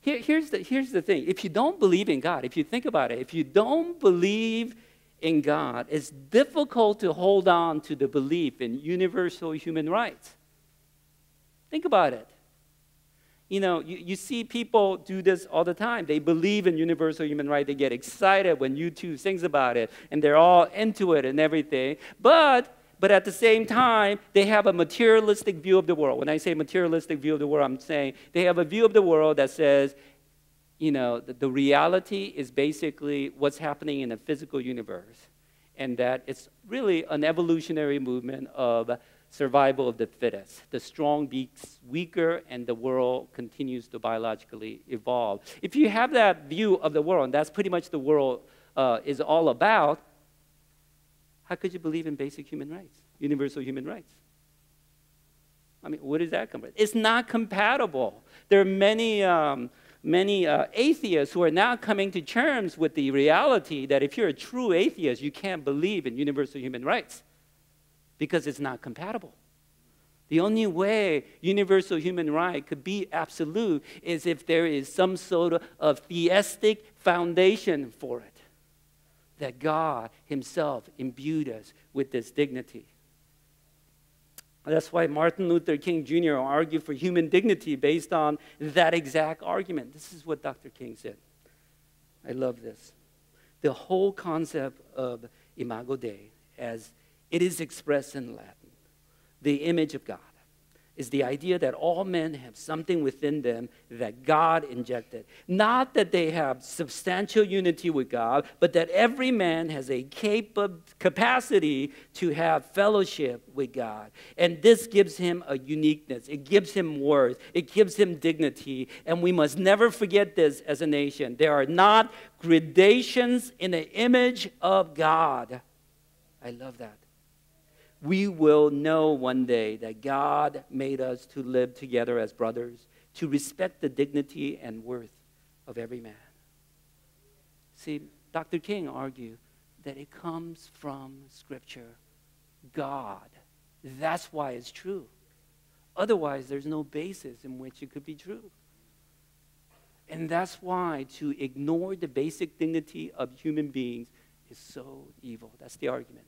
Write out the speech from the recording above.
Here's the thing. If you don't believe in God, if you think about it, if you don't believe in God, it's difficult to hold on to the belief in universal human rights. Think about it. You see people do this all the time. They believe in universal human rights. They get excited when YouTube sings about it, and they're all into it and everything. But at the same time, they have a materialistic view of the world. When I say materialistic view of the world, I'm saying they have a view of the world that says, the reality is basically what's happening in the physical universe, and that it's really an evolutionary movement of survival of the fittest. The strong beats weaker, and the world continues to biologically evolve. If you have that view of the world, and that's pretty much the world is all about, how could you believe in basic human rights, universal human rights? I mean, what does that come from? It's not compatible. There are many atheists who are now coming to terms with the reality that if you're a true atheist, you can't believe in universal human rights because it's not compatible. The only way universal human right could be absolute is if there is some sort of theistic foundation for it, that God himself imbued us with this dignity. That's why Martin Luther King Jr. argued for human dignity based on that exact argument. This is what Dr. King said. I love this. The whole concept of Imago Dei, as it is expressed in Latin, the image of God, is the idea that all men have something within them that God injected. Not that they have substantial unity with God, but that every man has a capacity to have fellowship with God. And this gives him a uniqueness. It gives him worth. It gives him dignity. And we must never forget this as a nation. There are not gradations in the image of God. I love that. We will know one day that God made us to live together as brothers, to respect the dignity and worth of every man. See, Dr. King argued that it comes from Scripture, God. That's why it's true. Otherwise, there's no basis in which it could be true. And that's why to ignore the basic dignity of human beings is so evil. That's the argument.